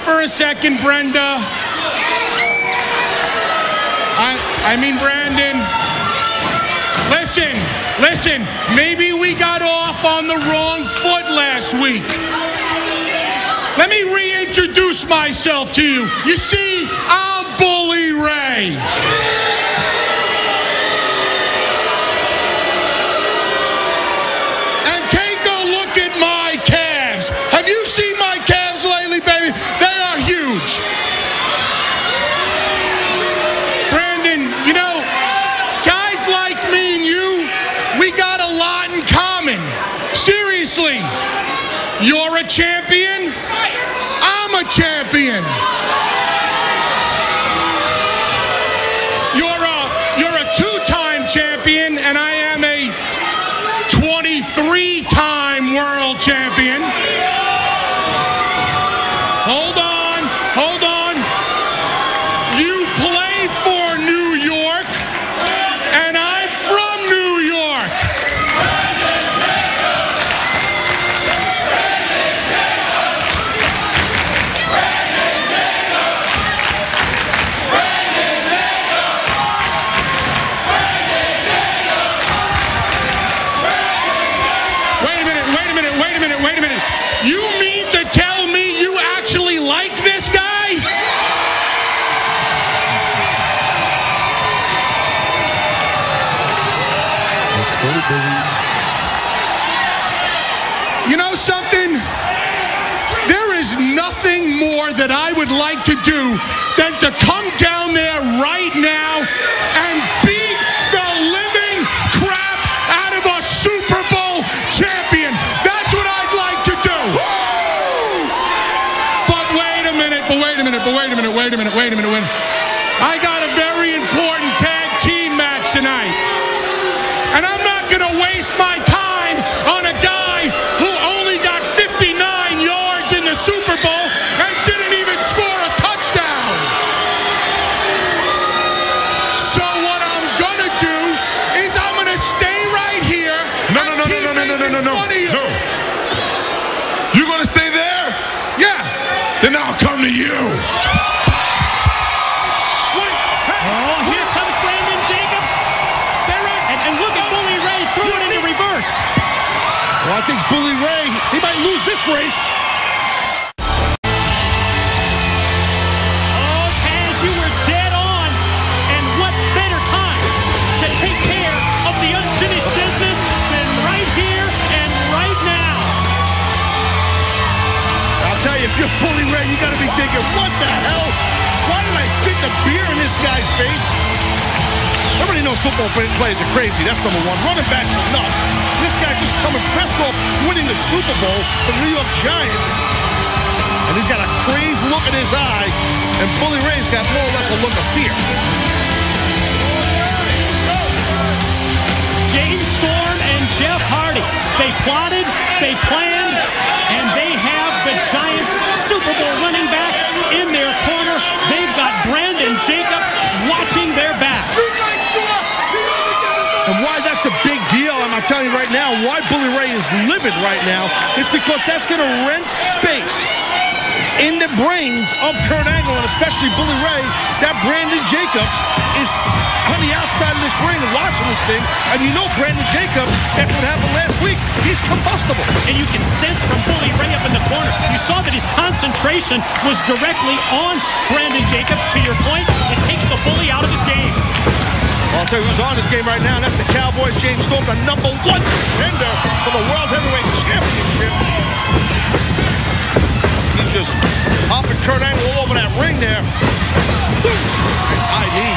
for a second, Brenda. I mean, Brandon. Listen, maybe we got off on the wrong foot last week. Let me reintroduce myself to you. You see, I'm Bully Ray. And take a look at my calves. Have you seen my calves lately, baby? They are huge. Brandon, you know, guys like me and you, we got a lot in common. Seriously, you're a champion, I'm a champion. You're a two-time champion, and I am a 23-time world champion. Hold on. You play for New York, and I'm from New York. Wait a minute. You mean to tell me you actually like this guy? Let's go, Billy. You know something? There is nothing more that I would like to do than to come down there right now and beat the living crap out of a Super Bowl champion. That's what I'd like to do. But wait a minute. I got a very important tag team match tonight. And I'm not going to waste my time on a guy who only got 59 yards in the Super Bowl and didn't even score a touchdown. So what I'm going to do is I'm going to stay right here. No. You going to stay there? Yeah. Then I'll come to you. Oh, here comes Brandon Jacobs. Stay right. And look at Bully Ray threw it into reverse. Well, I think Bully Ray, he might lose this race. Oh, Taz, you were dead on. And what better time to take care of the unfinished business than right here and right now. I'll tell you, if you're Bully Ray, you got to be thinking, what the hell? Why did I stick the beer in this guy's face? Everybody knows football players are crazy. That's number one. Running backs are nuts. This guy just coming fresh off winning the Super Bowl for the New York Giants. And he's got a crazed look in his eye. And Bully Ray's got more or less a look of fear. James Storm and Jeff Hardy. They plotted, they planned, and they have the Giants Super Bowl running back in their corner. They've got Brandon Jacobs watching their back. And why that's a big deal, I'm telling you right now, why Bully Ray is livid right now, is because that's going to rent space in the brains of Kurt Angle, and especially Bully Ray, that Brandon Jacobs is on the outside of this ring watching this thing, and you know Brandon Jacobs, after what happened last week, he's combustible. And you can sense from Bully Ray up in the corner, you saw that his concentration was directly on Brandon Jacobs. To your point, it takes the Bully out of his game. Well, I'll tell you who's on this game right now, and that's the Cowboys. James Storm, the #1 contender for the World Heavyweight Championship. He's just hopping Kurt Angle all over that ring there. Nice high knee.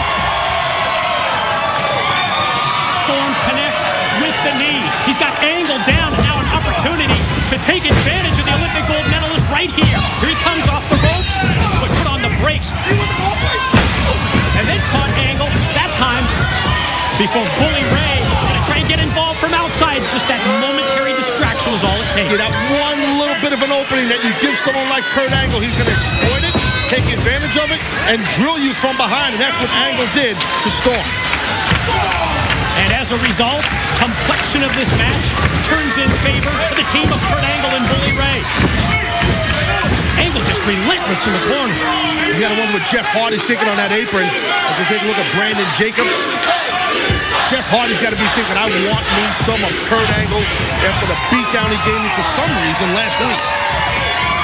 Storm connects with the knee. He's got Angle down, and now an opportunity to take advantage of the Olympic gold medalist right here. Here he comes off the ropes, but put on the brakes. And then caught Angle that time before Bully Ray going to try and get involved from outside. Just that momentary distraction is all it takes. That one little bit of an opening that you give someone like Kurt Angle, he's going to exploit it, take advantage of it, and drill you from behind. And that's what Angle did to Storm. And as a result, complexion of this match turns in favor of the team of Kurt Angle and Bully Ray. Angle just relentless in the corner. You got to wonder what Jeff Hardy's thinking on that apron. As we take a look at Brandon Jacobs. Jeff Hardy's got to be thinking, I want me some of Kurt Angle after the beatdown he gave me for some reason last week.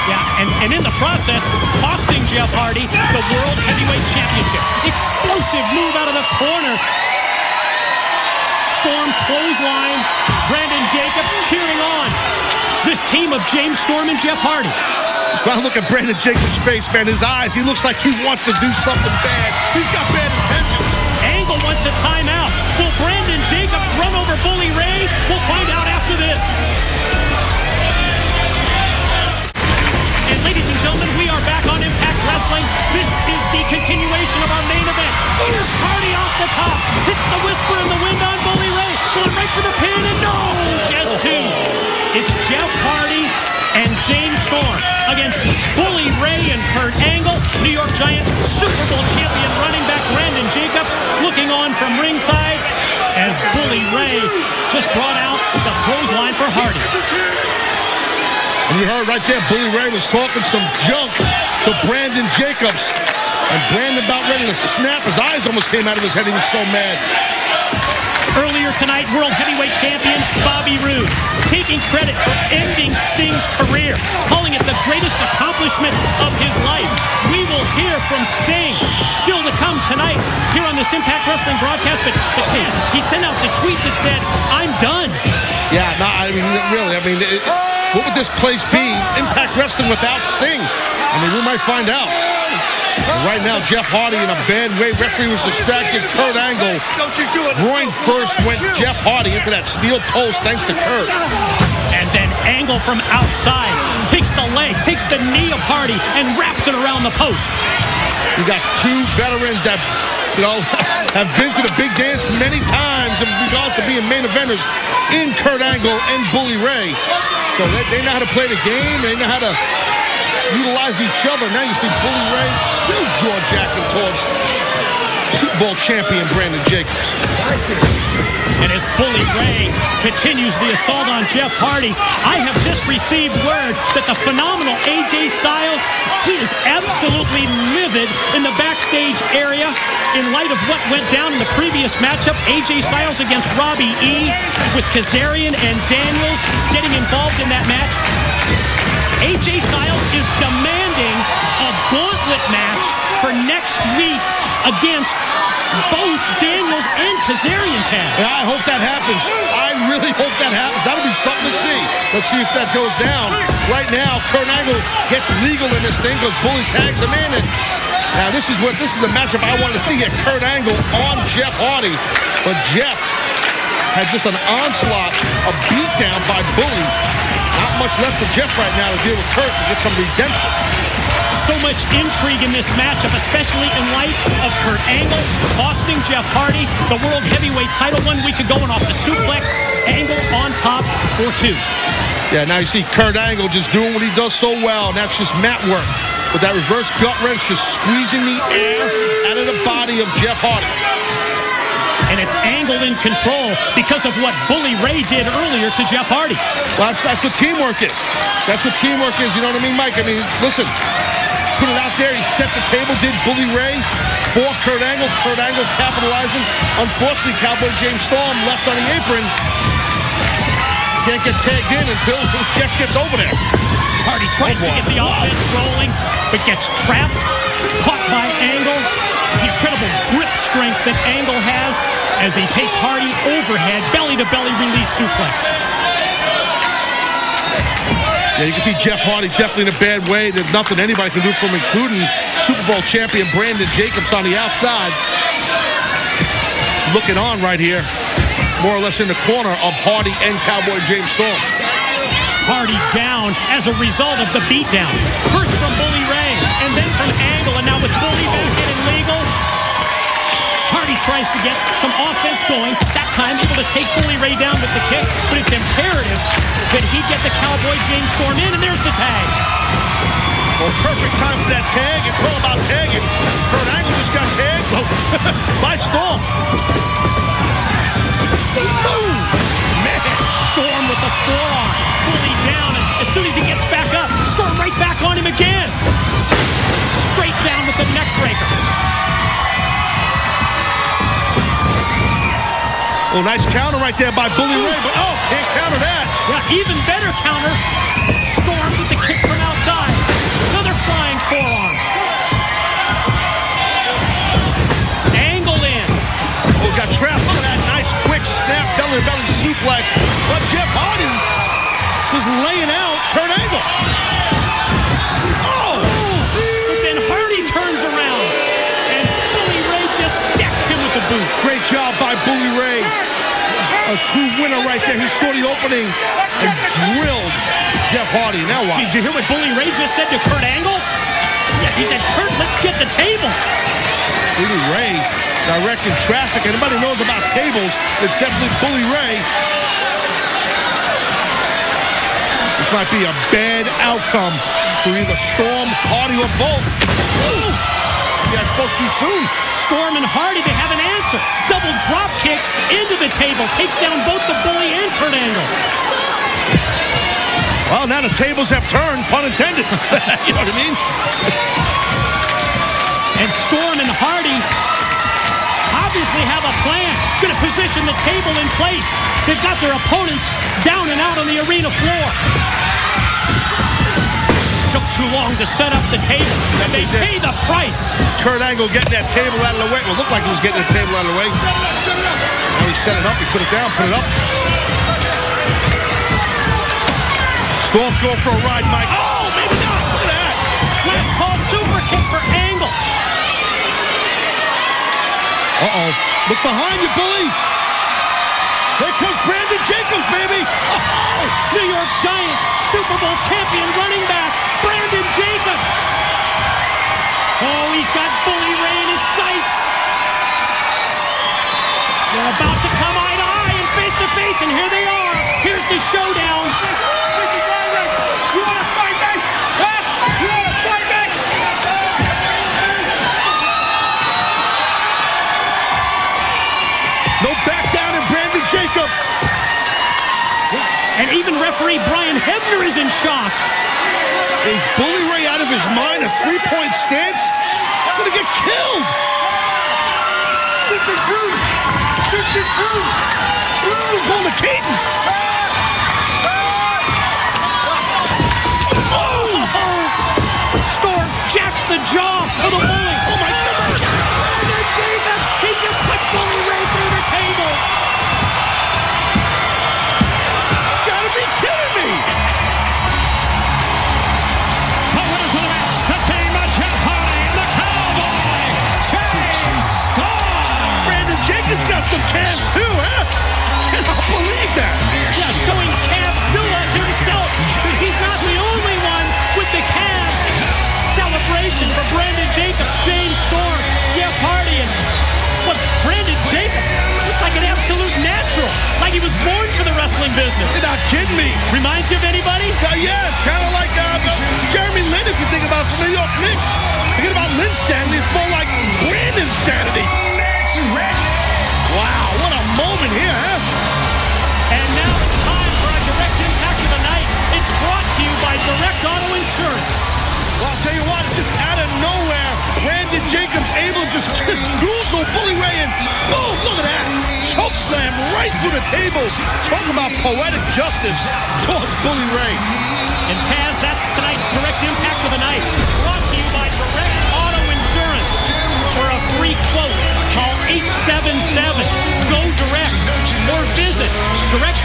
Yeah, and in the process, costing Jeff Hardy the World Heavyweight Championship. Explosive move out of the corner. Storm clothesline. Brandon Jacobs cheering on this team of James Storm and Jeff Hardy. Well, look at Brandon Jacobs' face, man. His eyes, he looks like he wants to do something bad. He's got bad intentions. Angle wants a timeout. Will Brandon Jacobs run over Bully Ray? We'll find out after this. And ladies and gentlemen, we are back on Impact Wrestling. This is the continuation of our main event. Jeff Hardy off the top. Hits the whisper in the wind on Bully Ray. Going right for the pin, and no! Just two. It's Jeff Hardy and James Storm against Bully Ray and Kurt Angle. New York Giants Super Bowl champion running back Brandon Jacobs looking on from ringside as Bully Ray just brought out the clothesline for Hardy. And you heard right there, Bully Ray was talking some junk to Brandon Jacobs. And Brandon about ready to snap. His eyes almost came out of his head. He was so mad. Earlier tonight, World Heavyweight Champion Bobby Roode taking credit for ending Sting's career, calling it the greatest accomplishment of his life. We will hear from Sting still to come tonight here on this Impact Wrestling broadcast. But Taz, he sent out the tweet that said, "I'm done." Yeah, no, I mean, really, what would this place be, Impact Wrestling, without Sting? I mean, we might find out. And right now, Jeff Hardy in a bad way. Referee was distracted. Kurt Angle. Groin first went Jeff Hardy into that steel post thanks to Kurt. And then Angle from outside takes the leg, takes the knee of Hardy, and wraps it around the post. You got two veterans that, have been to the big dance many times in regards to being main eventers in Kurt Angle and Bully Ray. So they know how to play the game. They know how to utilize each other. Now you see Bully Ray still jaw-jacking towards Super Bowl champion Brandon Jacobs. And as Bully Ray continues the assault on Jeff Hardy, I have just received word that the phenomenal AJ Styles, he is absolutely livid in the backstage area in light of what went down in the previous matchup. AJ Styles against Robbie E, with Kazarian and Daniels getting involved in that match. AJ Styles is demanding a gauntlet match for next week against both Daniels and Kazarian, Taz. Yeah, I hope that happens. I really hope that happens. That'll be something to see. Let's see if that goes down. Right now, Kurt Angle gets legal in this thing because Bully tags him in. And now this is the matchup I want to see here. Kurt Angle on Jeff Hardy. But Jeff had just an onslaught, a beatdown by Bully. Not much left to Jeff right now to deal with Kurt to get some redemption. So much intrigue in this matchup, especially in light of Kurt Angle costing Jeff Hardy the World Heavyweight title 1 week ago, and off the suplex, Angle on top for 2. Yeah, now you see Kurt Angle just doing what he does so well, and that's just mat work. With that reverse gut wrench just squeezing the air out of the body of Jeff Hardy. And it's Angle in control because of what Bully Ray did earlier to Jeff Hardy. Well, that's what teamwork is. That's what teamwork is, you know what I mean, Mike? I mean, listen, put it out there, he set the table, did Bully Ray for Kurt Angle capitalizing. Unfortunately, Cowboy James Storm left on the apron. Can't get tagged in until Jeff gets over there. Hardy tries to get the offense rolling, but gets trapped, caught by Angle. The incredible grip strength that Angle has as he takes Hardy overhead, belly-to-belly release suplex. Yeah, you can see Jeff Hardy definitely in a bad way. There's nothing anybody can do for him, including Super Bowl champion Brandon Jacobs on the outside. Looking on right here, more or less in the corner of Hardy and Cowboy James Storm. Hardy down as a result of the beatdown. First from Bully Ray, and then from Angle, and now with Bully back in and legal. Hardy tries to get some offense going. That time able to take Bully Ray down with the kick, but it's imperative that he get the Cowboy James Storm in, and there's the tag. Well, perfect time for that tag. It's all about tagging. Kurt Angle just got tagged by Storm. Boom! Man, Storm with the forearm. Bully down, and as soon as he gets back up, Storm right back on him again. Oh, nice counter right there by Bully Ray, but can't counter that. Yeah, even better counter. Storm with the kick from outside. Another flying forearm. Angle in. Oh, got trapped. Look at that nice quick snap belly-to-belly suplex. But Jeff Hardy was laying out Kurt Angle. Oh! But then Hardy turns around, and Bully Ray just decked him with the boot. Great job by Bully Ray. A true winner right there. He saw the opening and drilled Jeff Hardy. Now what? Did you hear what Bully Ray just said to Kurt Angle? Yeah, he said, Kurt, let's get the table. Bully Ray directing traffic. Anybody knows about tables, it's definitely Bully Ray. This might be a bad outcome for either Storm, Hardy, or both. Ooh. Yeah, I spoke too soon. Storm and Hardy, they have an answer. Double drop kick into the table. Takes down both the Bully and Kurt Angle. Well, now the tables have turned, pun intended. You know what I mean? And Storm and Hardy obviously have a plan. Going to position the table in place. They've got their opponents down and out on the arena floor. Took too long to set up the table, and they pay the price. Kurt Angle getting that table out of the way. Well, it looked like he was getting the table out of the way. Now he set it up. He put it down, put it up. Storm's going for a ride, Mike. Oh, maybe not. Look at that. Last call super kick for Angle. Uh-oh. Look behind you, Bully. Here comes Brandon Jacobs, baby. Oh! New York Giants Super Bowl champion running back, Brandon Jacobs. Oh, he's got Bully Ray in his sights. They're about to come eye to eye and face to face, and here they are. Here's the showdown. You want to fight me? Huh? You want to fight me? No back down in Brandon Jacobs. And even referee Brian Hebner is in shock. Is Bully Ray out of his mind? A three-point stance? Gonna get killed. 52. 52. Ooh, call the cadence. Storm jacks the jaw of the Bully. Oh my God! Brandon Jacobs, he just put Bully Ray through the table. Gotta be kidding me! The winners of the match, the team of Jeff Hardy and the Cowboy, James Storm. Brandon Jacobs got some calves too, huh? Cannot believe that. Yeah, showing Cavzilla himself, but he's not the only one with the calves. Celebration for Brandon Jacobs, James Storm, Jeff Hardy, and what Brandon Jacobs looks like an absolute natural, like he was born for the wrestling business. You're not kidding me. Reminds you of anybody? Yeah, it's kind of like Jeremy Lin, if you think about it, from New York Knicks. Forget about Lin's sanity, it's more like Brandon's sanity. Wow, what a moment here, huh? And now it's time for our direct impact of the night. It's brought to you by Direct Auto Insurance. Well, I'll tell you what, just out of nowhere, Brandon Jacobs able to just goozle Bully Ray and boom, look at that. Choke slam right through the table. Talk about poetic justice towards Bully Ray. And Taz, that's tonight's Direct Impact of the Night. Brought to you by Direct Auto Insurance. For a free quote, call 877-GO-DIRECT or visit Direct